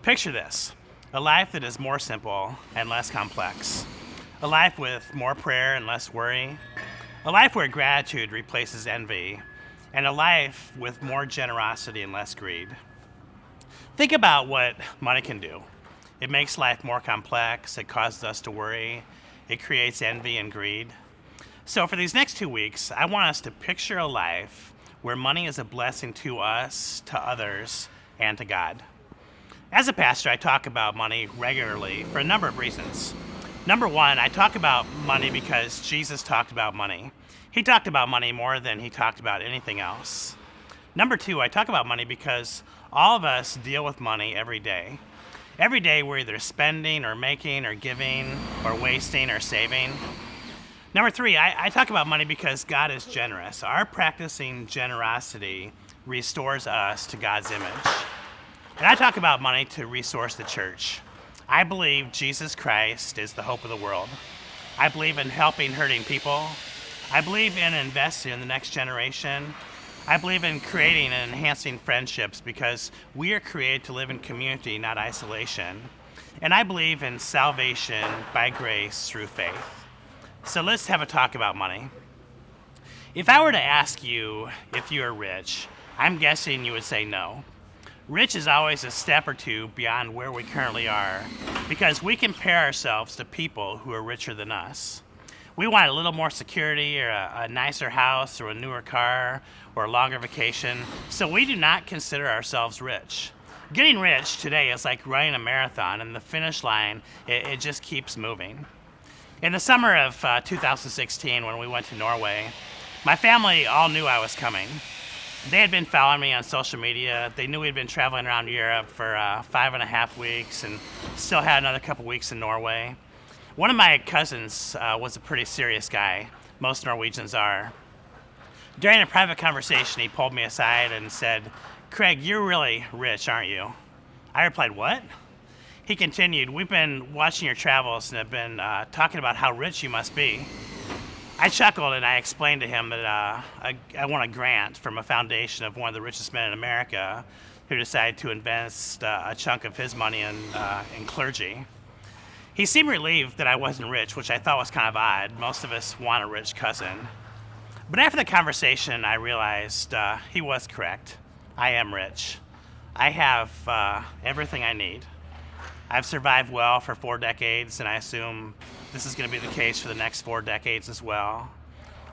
Picture this: a life that is more simple and less complex, a life with more prayer and less worry, a life where gratitude replaces envy, and a life with more generosity and less greed. Think about what money can do. It makes life more complex, it causes us to worry, it creates envy and greed. So, for these next 2 weeks, I want us to picture a life where money is a blessing to us, to others, and to God. As a pastor, I talk about money regularly for a number of reasons. Number one, I talk about money because Jesus talked about money. He talked about money more than he talked about anything else. Number two, I talk about money because all of us deal with money every day. Every day we're either spending or making or giving or wasting or saving. Number three, I talk about money because God is generous. Our practicing generosity restores us to God's image. And I talk about money to resource the church. I believe Jesus Christ is the hope of the world. I believe in helping hurting people. I believe in investing in the next generation. I believe in creating and enhancing friendships because we are created to live in community, not isolation. And I believe in salvation by grace through faith. So let's have a talk about money. If I were to ask you if you are rich, I'm guessing you would say no. Rich is always a step or two beyond where we currently are because we compare ourselves to people who are richer than us. We want a little more security or a nicer house or a newer car or a longer vacation, so we do not consider ourselves rich. Getting rich today is like running a marathon, and the finish line, it just keeps moving. In the summer of 2016, when we went to Norway, my family all knew I was coming. They had been following me on social media. They knew we'd been traveling around Europe for 5.5 weeks and still had another couple weeks in Norway. One of my cousins was a pretty serious guy. Most Norwegians are. During a private conversation, he pulled me aside and said, "Craig, you're really rich, aren't you?" I replied, "What?" He continued, "We've been watching your travels and have been talking about how rich you must be." I chuckled and I explained to him that I won a grant from a foundation of one of the richest men in America who decided to invest a chunk of his money in clergy. He seemed relieved that I wasn't rich, which I thought was kind of odd. Most of us want a rich cousin. But after the conversation, I realized he was correct. I am rich. I have everything I need. I've survived well for 4 decades, and I assume this is going to be the case for the next 4 decades as well.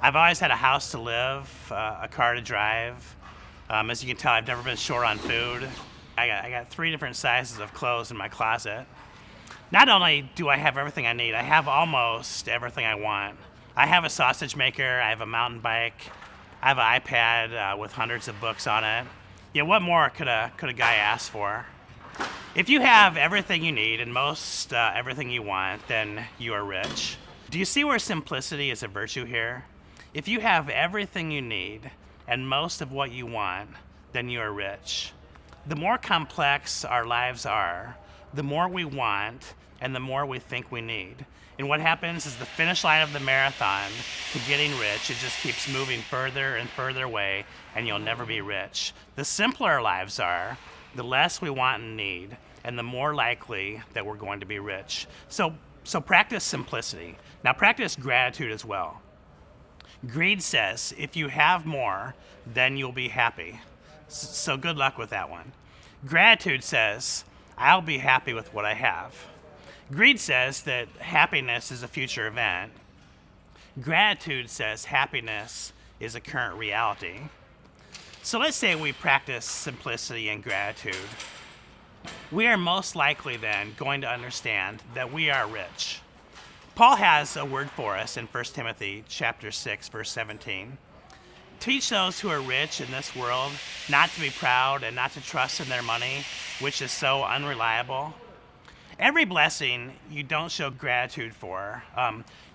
I've always had a house to live, a car to drive. As you can tell, I've never been short on food. I got 3 different sizes of clothes in my closet. Not only do I have everything I need, I have almost everything I want. I have a sausage maker, I have a mountain bike, I have an iPad with hundreds of books on it. Yeah, what more could a guy ask for? If you have everything you need and most everything you want, then you are rich. Do you see where simplicity is a virtue here? If you have everything you need and most of what you want, then you are rich. The more complex our lives are, the more we want and the more we think we need. And what happens is the finish line of the marathon to getting rich, it just keeps moving further and further away, and you'll never be rich. The simpler our lives are, the less we want and need, and the more likely that we're going to be rich. So practice simplicity. Now practice gratitude as well. Greed says, if you have more, then you'll be happy. So good luck with that one. Gratitude says, I'll be happy with what I have. Greed says that happiness is a future event. Gratitude says happiness is a current reality. So let's say we practice simplicity and gratitude. We are most likely then going to understand that we are rich. Paul has a word for us in 1 Timothy chapter 6, verse 17. Teach those who are rich in this world not to be proud and not to trust in their money, which is so unreliable. Every blessing you don't show gratitude for,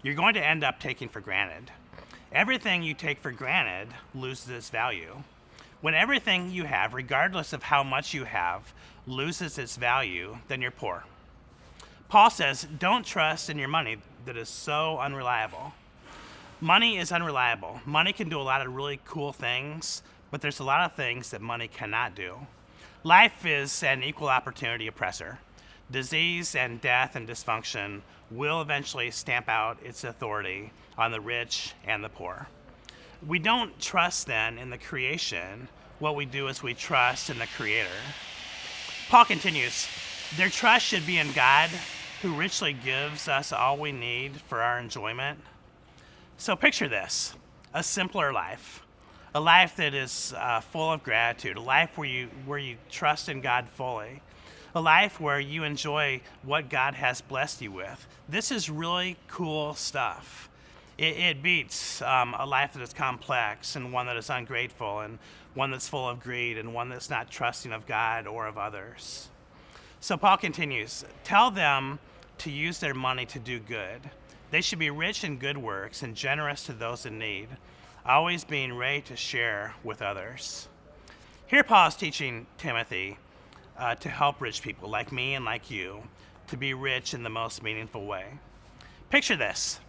you're going to end up taking for granted. Everything you take for granted loses its value. When everything you have, regardless of how much you have, loses its value, then you're poor. Paul says, don't trust in your money that is so unreliable. Money is unreliable. Money can do a lot of really cool things, but there's a lot of things that money cannot do. Life is an equal opportunity oppressor. Disease and death and dysfunction will eventually stamp out its authority on the rich and the poor. We don't trust then in the creation. What we do is we trust in the Creator. Paul continues, their trust should be in God, who richly gives us all we need for our enjoyment. So picture this, a simpler life, a life that is full of gratitude, a life where you trust in God fully, a life where you enjoy what God has blessed you with. This is really cool stuff. It beats a life that is complex and one that is ungrateful and one that's full of greed and one that's not trusting of God or of others. So Paul continues, tell them to use their money to do good. They should be rich in good works and generous to those in need, always being ready to share with others. Here Paul is teaching Timothy to help rich people like me and like you to be rich in the most meaningful way. Picture this.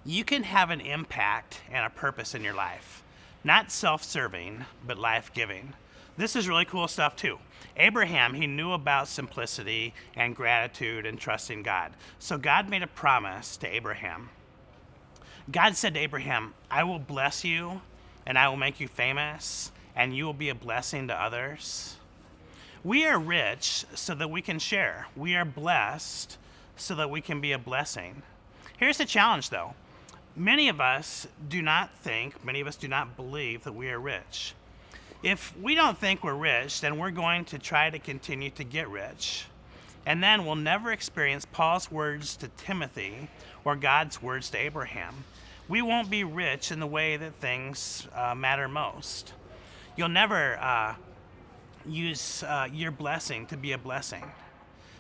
You can have an impact and a purpose in your life, not self-serving, but life-giving. This is really cool stuff too. Abraham, he knew about simplicity and gratitude and trusting God. So God made a promise to Abraham. God said to Abraham, I will bless you and I will make you famous and you will be a blessing to others. We are rich so that we can share. We are blessed so that we can be a blessing. Here's the challenge though. Many of us do not believe that we are rich. If we don't think we're rich, then we're going to try to continue to get rich. And then we'll never experience Paul's words to Timothy or God's words to Abraham. We won't be rich in the way that things matter most. You'll never use your blessing to be a blessing.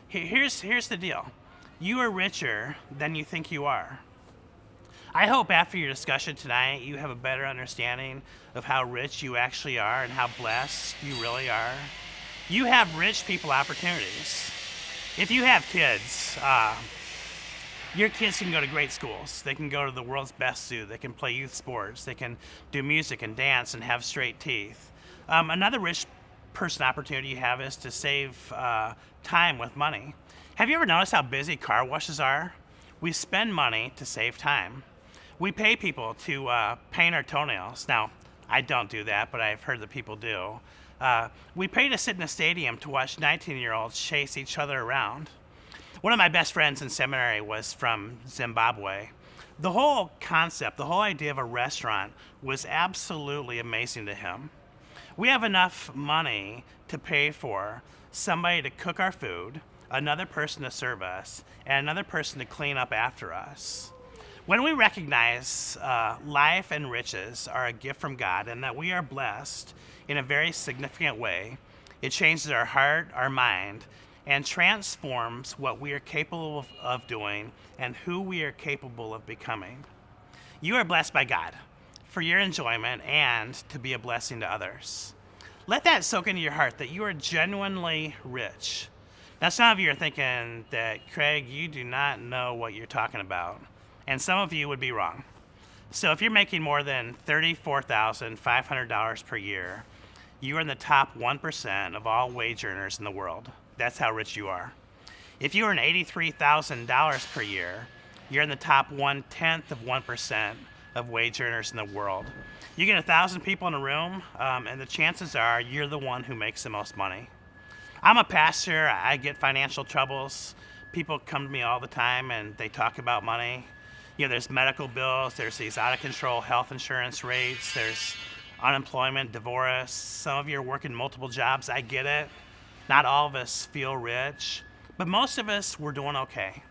Here's the deal. You are richer than you think you are. I hope after your discussion tonight, you have a better understanding of how rich you actually are and how blessed you really are. You have rich people opportunities. If you have kids, your kids can go to great schools. They can go to the world's best zoo. They can play youth sports. They can do music and dance and have straight teeth. Another rich person opportunity you have is to save time with money. Have you ever noticed how busy car washes are? We spend money to save time. We pay people to paint our toenails. Now, I don't do that, but I've heard that people do. We pay to sit in a stadium to watch 19-year-olds chase each other around. One of my best friends in seminary was from Zimbabwe. The whole concept, the whole idea of a restaurant was absolutely amazing to him. We have enough money to pay for somebody to cook our food, another person to serve us, and another person to clean up after us. When we recognize life and riches are a gift from God and that we are blessed in a very significant way, it changes our heart, our mind, and transforms what we are capable of doing and who we are capable of becoming. You are blessed by God for your enjoyment and to be a blessing to others. Let that soak into your heart that you are genuinely rich. Now, some of you are thinking that, Craig, you do not know what you're talking about. And some of you would be wrong. So if you're making more than $34,500 per year, you are in the top 1% of all wage earners in the world. That's how rich you are. If you earn $83,000 per year, you're in the top 1/10 of 1% of wage earners in the world. You get 1,000 people in a room, and the chances are you're the one who makes the most money. I'm a pastor. I get financial troubles. People come to me all the time and they talk about money. You know, there's medical bills, there's these out of control health insurance rates, there's unemployment, divorce. Some of you are working multiple jobs. I get it. Not all of us feel rich, but most of us, we're doing okay.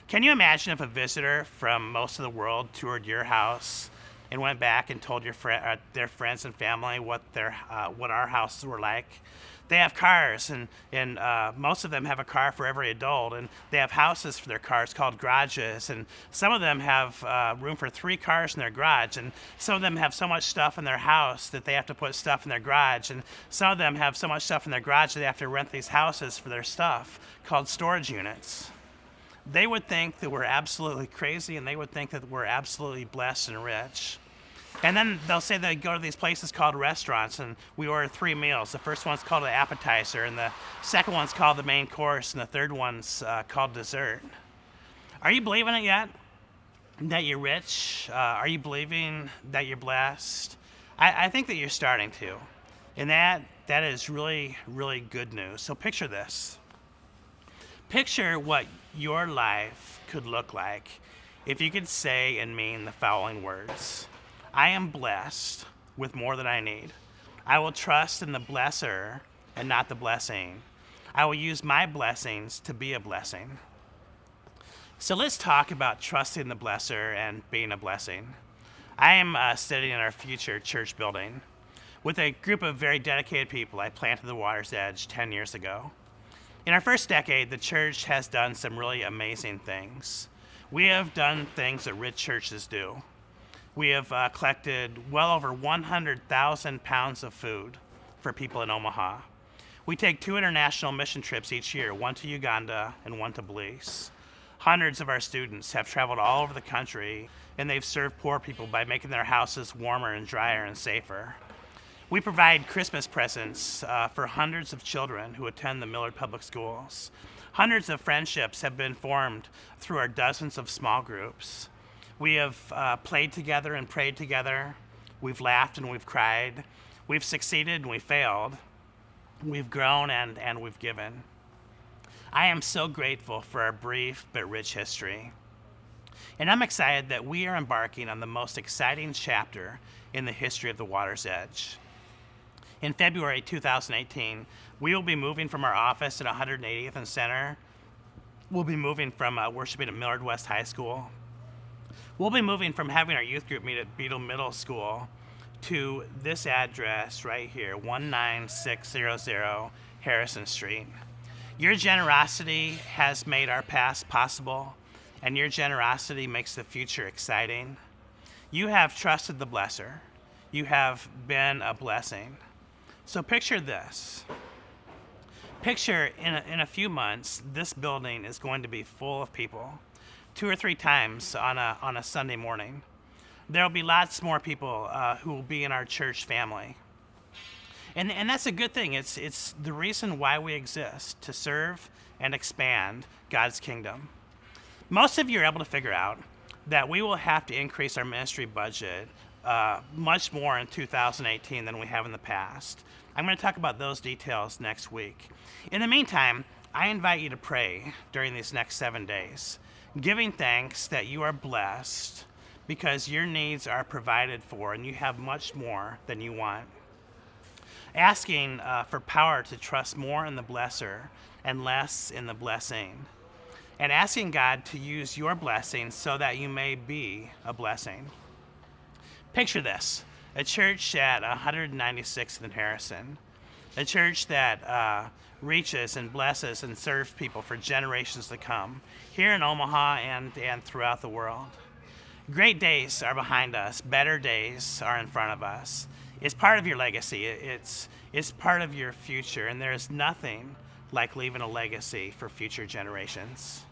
Can you imagine if a visitor from most of the world toured your house and went back and told their friends and family what our houses were like? They have cars, and most of them have a car for every adult, and they have houses for their cars called garages, and some of them have room for 3 cars in their garage, and some of them have so much stuff in their house that they have to put stuff in their garage, and some of them have so much stuff in their garage that they have to rent these houses for their stuff called storage units. They would think that we're absolutely crazy, and they would think that we're absolutely blessed and rich. And then they'll say they go to these places called restaurants, and we order 3 meals. The first one's called an appetizer, and the second one's called the main course, and the third one's called dessert. Are you believing it yet? That you're rich? Are you believing that you're blessed? I think that you're starting to. And that is really, really good news. So picture this. Picture what your life could look like if you could say and mean the following words. I am blessed with more than I need. I will trust in the blesser and not the blessing. I will use my blessings to be a blessing. So let's talk about trusting the blesser and being a blessing. I am sitting in our future church building with a group of very dedicated people I planted the Water's Edge 10 years ago. In our first decade, the church has done some really amazing things. We have done things that rich churches do. We have collected well over 100,000 pounds of food for people in Omaha. We take 2 international mission trips each year, one to Uganda and one to Belize. Hundreds of our students have traveled all over the country, and they've served poor people by making their houses warmer and drier and safer. We provide Christmas presents for hundreds of children who attend the Millard Public Schools. Hundreds of friendships have been formed through our dozens of small groups. We have played together and prayed together. We've laughed and we've cried. We've succeeded and we failed. We've grown and we've given. I am so grateful for our brief but rich history. And I'm excited that we are embarking on the most exciting chapter in the history of the Water's Edge. In February 2018, we will be moving from our office at 180th and Center. We'll be moving from worshiping at Millard West High School. We'll be moving from having our youth group meet at Beetle Middle School to this address right here, 19600 Harrison Street. Your generosity has made our past possible, and your generosity makes the future exciting. You have trusted the blesser. You have been a blessing. So picture this. Picture in a few months, this building is going to be full of people, 2 or 3 times on a Sunday morning. There will be lots more people who will be in our church family. And that's a good thing. It's the reason why we exist, to serve and expand God's kingdom. Most of you are able to figure out that we will have to increase our ministry budget much more in 2018 than we have in the past. I'm going to talk about those details next week. In the meantime, I invite you to pray during these next 7 days, giving thanks that you are blessed because your needs are provided for and you have much more than you want. Asking for power to trust more in the blesser and less in the blessing. And asking God to use your blessing so that you may be a blessing. Picture this, a church at 196th and Harrison, a church that reaches and blesses and serves people for generations to come, here in Omaha and throughout the world. Great days are behind us, better days are in front of us. It's part of your legacy, it's part of your future, and there's nothing like leaving a legacy for future generations.